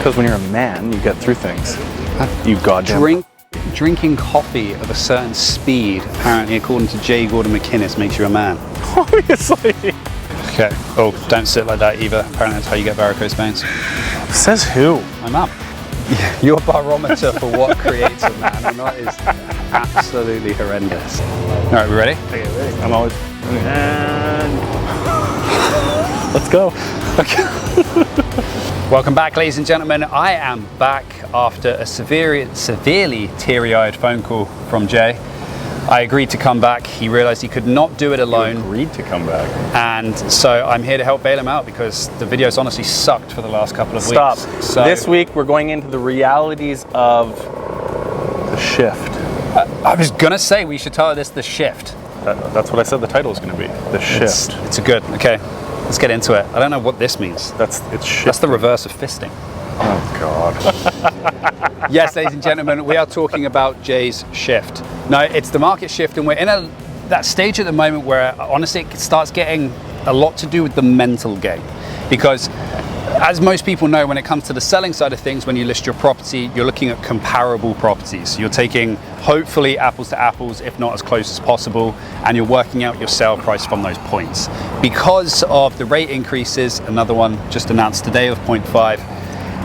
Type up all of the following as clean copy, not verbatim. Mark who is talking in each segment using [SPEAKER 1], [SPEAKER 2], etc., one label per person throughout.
[SPEAKER 1] Because when you're a man, you get through things. You goddamn.
[SPEAKER 2] Drinking coffee of a certain speed, apparently, according to J. Gordon McInnes, makes you a man.
[SPEAKER 1] Obviously.
[SPEAKER 2] Okay. Oh, don't sit like that either. Apparently, that's how you get varicose veins.
[SPEAKER 1] Says who?
[SPEAKER 2] I'm up. Your barometer for what creates a man or not is absolutely horrendous. All right, we ready?
[SPEAKER 1] Okay, ready. I'm always. And let's go.
[SPEAKER 2] Okay. Welcome back, ladies and gentlemen. I am back after a severely teary-eyed phone call from Jay. I agreed to come back. He realized he could not do it alone.
[SPEAKER 1] You agreed to come back.
[SPEAKER 2] And so I'm here to help bail him out because the videos honestly sucked for the last couple of
[SPEAKER 1] Stop.
[SPEAKER 2] weeks. So
[SPEAKER 1] this week we're going into the realities of the shift.
[SPEAKER 2] I was gonna say we should title this The Shift.
[SPEAKER 1] That's what I said the title is going to be. The shift.
[SPEAKER 2] It's a good. Okay, let's get into it. I don't know what this means.
[SPEAKER 1] It's shift.
[SPEAKER 2] That's the reverse of fisting.
[SPEAKER 1] Oh God.
[SPEAKER 2] Yes, ladies and gentlemen, we are talking about Jay's shift. No, it's the market shift, and we're in that stage at the moment where honestly it starts getting a lot to do with the mental game. Because as most people know, when it comes to the selling side of things, when you list your property, you're looking at comparable properties. You're taking hopefully apples to apples, if not as close as possible, and you're working out your sale price from those points. Because of the rate increases, another one just announced today of 0.5,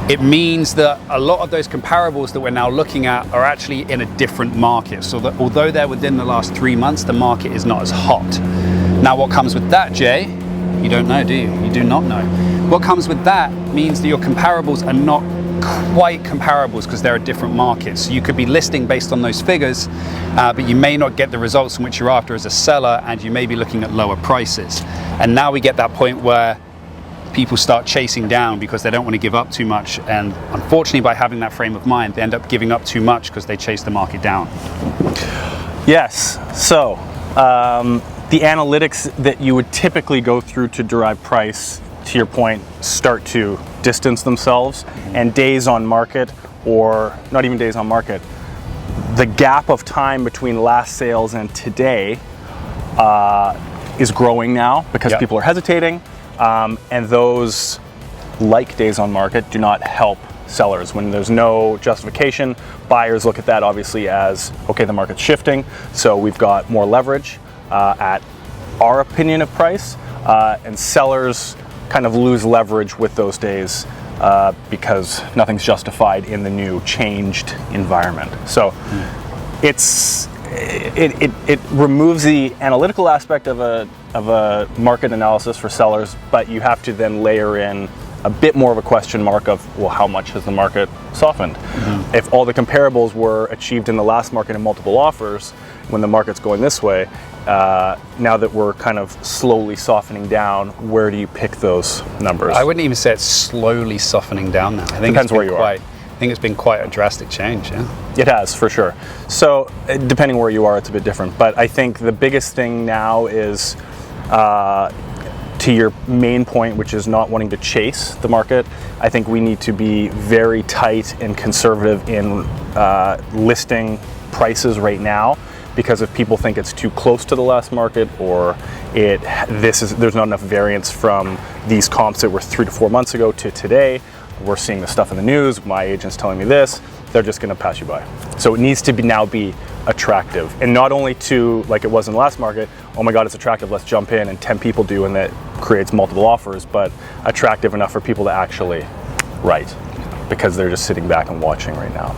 [SPEAKER 2] it means that a lot of those comparables that we're now looking at are actually in a different market. So that although they're within the last 3 months, the market is not as hot. Now what comes with that, Jay? You don't know, do you? You do not know. What comes with that means that your comparables are not quite comparables because they're a different market. So you could be listing based on those figures, but you may not get the results in which you're after as a seller, and you may be looking at lower prices. And now we get that point where people start chasing down because they don't want to give up too much, and unfortunately by having that frame of mind they end up giving up too much because they chase the market down.
[SPEAKER 1] Yes, so the analytics that you would typically go through to derive price, to your point, start to distance themselves, and days on market, or not even days on market, the gap of time between last sales and today is growing now because people are hesitating. And those, like days on market, do not help sellers. When there's no justification, buyers look at that obviously as, okay, the market's shifting, so we've got more leverage at our opinion of price, and sellers kind of lose leverage with those days because nothing's justified in the new changed environment. So it removes the analytical aspect of a market analysis for sellers, but you have to then layer in a bit more of a question mark of, well, how much has the market softened? Mm-hmm. If all the comparables were achieved in the last market in multiple offers, when the market's going this way, now that we're kind of slowly softening down, where do you pick those numbers?
[SPEAKER 2] I wouldn't even say it's slowly softening down now. I think
[SPEAKER 1] depends where you are.
[SPEAKER 2] I think it's been quite a drastic change, yeah.
[SPEAKER 1] It has, for sure. So depending where you are, it's a bit different. But I think the biggest thing now is, to your main point, which is not wanting to chase the market, I think we need to be very tight and conservative in listing prices right now, because if people think it's too close to the last market, or there's not enough variance from these comps that were 3 to 4 months ago to today, we're seeing the stuff in the news, my agent's telling me this, they're just going to pass you by. So it needs to now be attractive, and not only to, like it was in the last market, oh my god, it's attractive, let's jump in, and 10 people do, and that creates multiple offers, but attractive enough for people to actually write, because they're just sitting back and watching right now.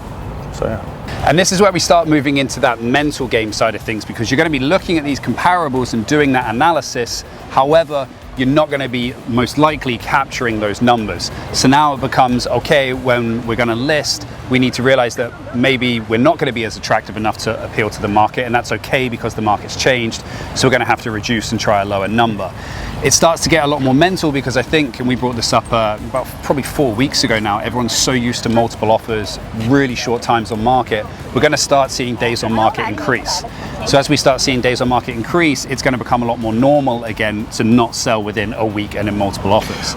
[SPEAKER 1] So yeah.
[SPEAKER 2] And this is where we start moving into that mental game side of things, because you're going to be looking at these comparables and doing that analysis. However, you're not going to be most likely capturing those numbers. So now it becomes, okay, when we're going to list, we need to realize that maybe we're not going to be as attractive enough to appeal to the market, and that's okay because the market's changed, so we're going to have to reduce and try a lower number. It starts to get a lot more mental because I think, and we brought this up about probably 4 weeks ago now, everyone's so used to multiple offers, really short times on market, we're going to start seeing days on market increase. So as we start seeing days on market increase, it's going to become a lot more normal again to not sell within a week and in multiple offers.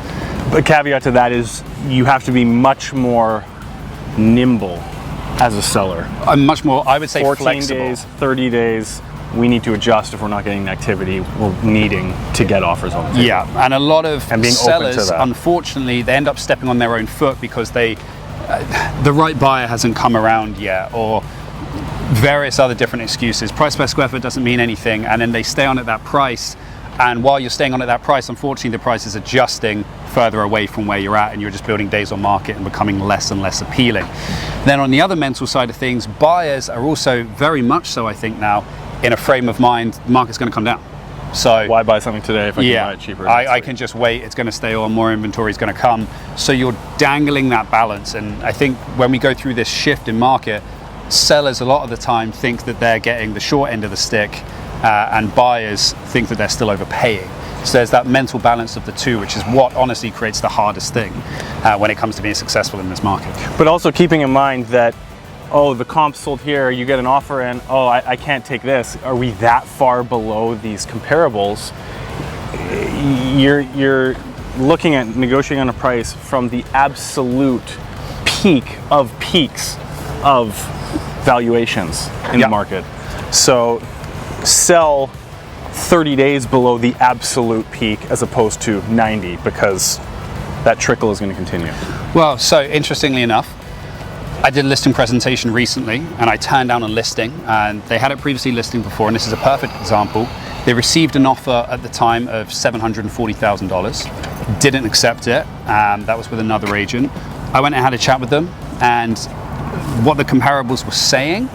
[SPEAKER 1] But caveat to that is you have to be much more nimble as a seller.
[SPEAKER 2] I'm much more, I would say,
[SPEAKER 1] 14
[SPEAKER 2] flexible.
[SPEAKER 1] 14 days, 30 days, we need to adjust if we're not getting the activity we're needing to get offers on the table.
[SPEAKER 2] Yeah, and a lot of
[SPEAKER 1] And being open to
[SPEAKER 2] sellers,
[SPEAKER 1] that.
[SPEAKER 2] unfortunately, they end up stepping on their own foot because the right buyer hasn't come around yet, or various other different excuses. Price per square foot doesn't mean anything, and then they stay on at that price. And while you're staying on at that price, unfortunately, the price is adjusting further away from where you're at, and you're just building days on market and becoming less and less appealing. Then on the other mental side of things, buyers are also very much so, I think now, in a frame of mind, the market's going to come down. So
[SPEAKER 1] Why buy something today if I can buy it cheaper?
[SPEAKER 2] I can just wait. It's going to stay on. More inventory is going to come. So you're dangling that balance. And I think when we go through this shift in market, sellers a lot of the time think that they're getting the short end of the stick, and buyers think that they're still overpaying. So there's that mental balance of the two, which is what honestly creates the hardest thing when it comes to being successful in this market.
[SPEAKER 1] But also keeping in mind that, oh, the comp sold here, you get an offer in, oh, I can't take this. Are we that far below these comparables? You're looking at negotiating on a price from the absolute peak of peaks of valuations in the market. So sell 30 days below the absolute peak as opposed to 90, because that trickle is going to continue.
[SPEAKER 2] Well, so interestingly enough, I did a listing presentation recently, and I turned down a listing, and they had it previously listing before, and this is a perfect example. They received an offer at the time of $740,000, didn't accept it. That was with another agent. I went and had a chat with them, and what the comparables were saying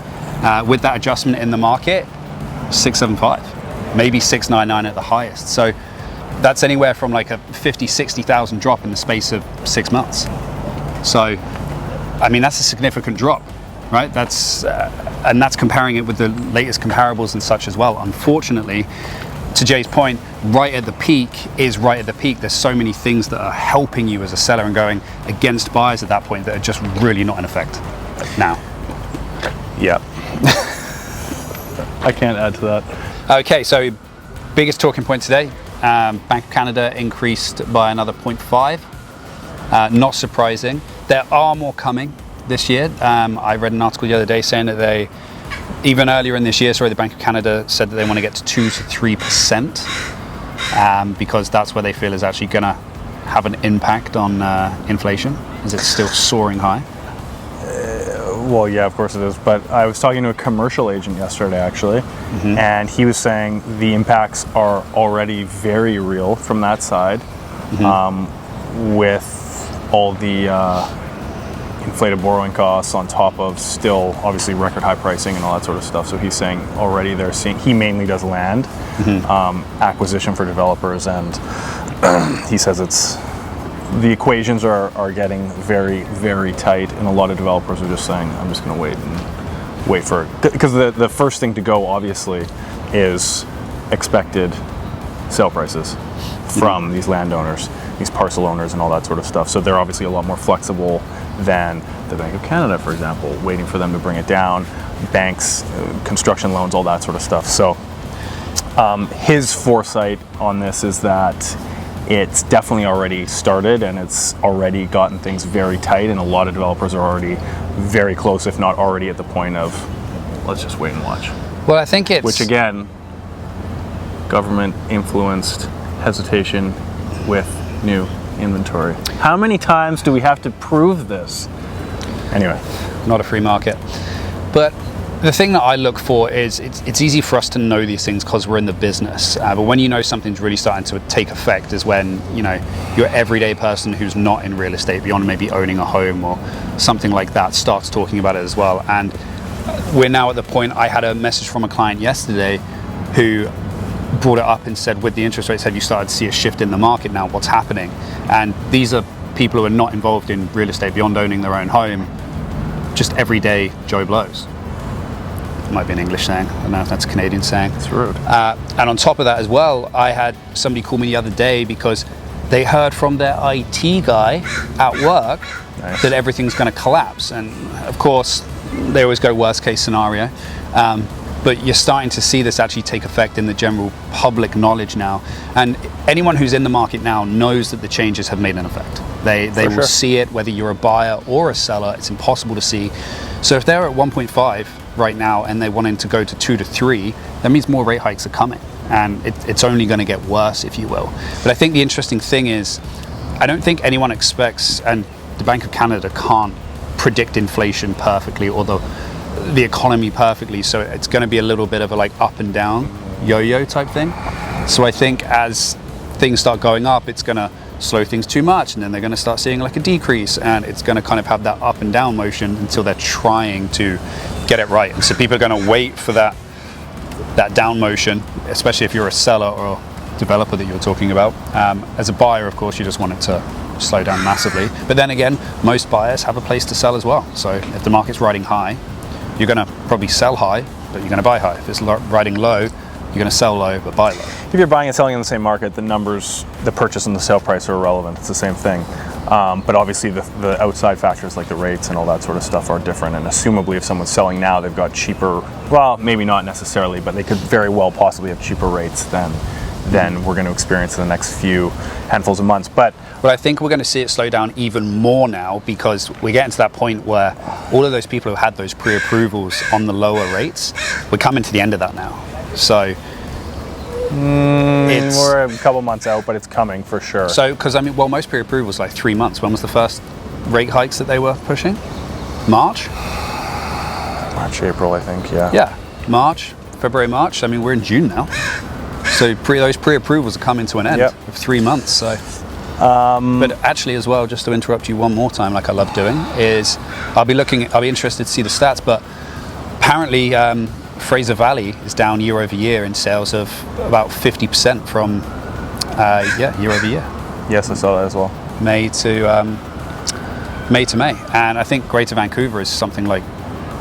[SPEAKER 2] with that adjustment in the market, 675, maybe 699 at the highest. So that's anywhere from like a 50, 60,000 drop in the space of 6 months. So, I mean, that's a significant drop, right? And that's comparing it with the latest comparables and such as well. Unfortunately, to Jay's point, right at the peak is right at the peak. There's so many things that are helping you as a seller and going against buyers at that point that are just really not in effect now.
[SPEAKER 1] Yeah. I can't add to that.
[SPEAKER 2] Okay, so biggest talking point today, Bank of Canada increased by another 0.5. Not surprising. There are more coming this year. I read an article the other day saying that even earlier in this year, the Bank of Canada said that they want to get to 2 to 3%, because that's where they feel is actually going to have an impact on inflation, as it's still soaring high.
[SPEAKER 1] Well, yeah, of course it is. But I was talking to a commercial agent yesterday, actually, and he was saying the impacts are already very real from that side, with all the inflated borrowing costs on top of still obviously record high pricing and all that sort of stuff. So he's saying already they're seeing, he mainly does land acquisition for developers, and he says the equations are getting very, very tight, and a lot of developers are just saying, I'm just going to wait for it. Because the first thing to go, obviously, is expected sale prices from these landowners, these parcel owners, and all that sort of stuff. So they're obviously a lot more flexible than the Bank of Canada, for example, waiting for them to bring it down, banks, construction loans, all that sort of stuff. So his foresight on this is that it's definitely already started, and it's already gotten things very tight, and a lot of developers are already very close, if not already at the point of, let's just wait and watch.
[SPEAKER 2] Well, I think it's...
[SPEAKER 1] Which again, government influenced hesitation with new inventory. How many times do we have to prove this? Anyway.
[SPEAKER 2] Not a free market. But the thing that I look for is it's easy for us to know these things because we're in the business. But when you know something's really starting to take effect is when, your everyday person who's not in real estate, beyond maybe owning a home or something like that, starts talking about it as well. And we're now at the point, I had a message from a client yesterday who brought it up and said, with the interest rates, have you started to see a shift in the market now? What's happening? And these are people who are not involved in real estate beyond owning their own home, just everyday Joe Blows. It might be an English saying. I don't know if that's a Canadian saying.
[SPEAKER 1] It's rude.
[SPEAKER 2] And on top of that as well, I had somebody call me the other day because they heard from their IT guy at work that everything's going to collapse. And of course, they always go worst case scenario. But you're starting to see this actually take effect in the general public knowledge now. And anyone who's in the market now knows that the changes have made an effect. They will see it, whether you're a buyer or a seller. It's impossible to see. So if they're at 1.5 right now and they're wanting to go to 2 to 3, that means more rate hikes are coming. And it's only going to get worse, if you will. But I think the interesting thing is, I don't think anyone expects, and the Bank of Canada can't predict inflation perfectly or the economy perfectly. So it's going to be a little bit of a like up and down yo-yo type thing. So I think as things start going up, it's going to slow things too much, and then they're going to start seeing like a decrease, and it's going to kind of have that up and down motion until they're trying to get it right. And so people are going to wait for that down motion, especially if you're a seller or a developer that you're talking about. As a buyer, of course, you just want it to slow down massively. But then again, most buyers have a place to sell as well. So if the market's riding high, you're going to probably sell high, but you're going to buy high. If it's riding low, you're going to sell low, but buy low.
[SPEAKER 1] If you're buying and selling in the same market, the numbers, the purchase and the sale price are irrelevant. It's the same thing. But obviously the outside factors like the rates and all that sort of stuff are different. And assumably if someone's selling now, they've got cheaper, well, maybe not necessarily, but they could very well possibly have cheaper rates than we're going to experience in the next few handfuls of months. But
[SPEAKER 2] I think we're going to see it slow down even more now, because we're getting to that point where all of those people who had those pre-approvals on the lower rates, we're coming to the end of that now. So
[SPEAKER 1] we're a couple months out, but it's coming for sure.
[SPEAKER 2] So, because I mean, well, most pre-approvals like 3 months. When was the first rate hikes that they were pushing? March,
[SPEAKER 1] April, I think. Yeah.
[SPEAKER 2] Yeah, March, February, March. I mean, we're in June now. So those pre-approvals are coming to an end of 3 months. So, but actually, as well, just to interrupt you one more time, like I love doing, is I'll be interested to see the stats. But apparently, Fraser Valley is down year over year in sales of about 50% from year over year.
[SPEAKER 1] Yes, I saw that as well.
[SPEAKER 2] May to May, and I think Greater Vancouver is something like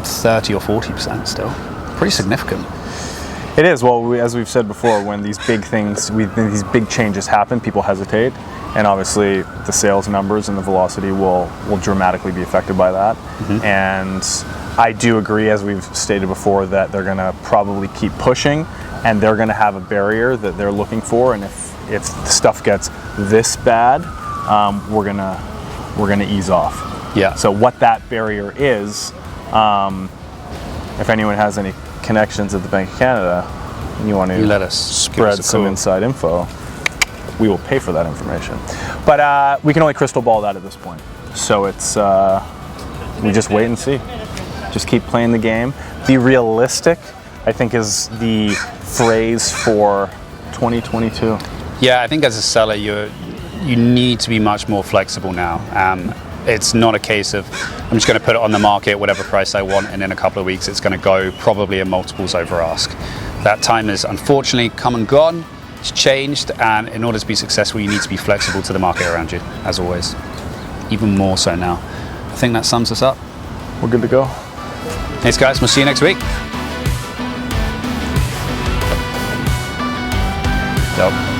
[SPEAKER 2] 30 or 40% still. Pretty significant.
[SPEAKER 1] It is. Well, as we've said before, when these big things, these big changes happen, people hesitate, and obviously the sales numbers and the velocity will dramatically be affected by that. Mm-hmm. And I do agree, as we've stated before, that they're going to probably keep pushing, and they're going to have a barrier that they're looking for. And if stuff gets this bad, we're gonna ease off.
[SPEAKER 2] Yeah.
[SPEAKER 1] So what that barrier is, if anyone has any connections at the Bank of Canada, and you want to
[SPEAKER 2] let us
[SPEAKER 1] spread some inside info, we will pay for that information. But we can only crystal ball that at this point. So it's we just wait and see. Just keep playing the game. Be realistic, I think, is the phrase for 2022.
[SPEAKER 2] Yeah, I think as a seller, you need to be much more flexible now. It's not a case of, I'm just going to put it on the market, whatever price I want, and in a couple of weeks it's going to go probably in multiples over ask. That time is unfortunately come and gone. It's changed, and in order to be successful, you need to be flexible to the market around you, as always. Even more so now. I think that sums us up.
[SPEAKER 1] We're good to go.
[SPEAKER 2] Thanks, guys. We'll see you next week. Dope.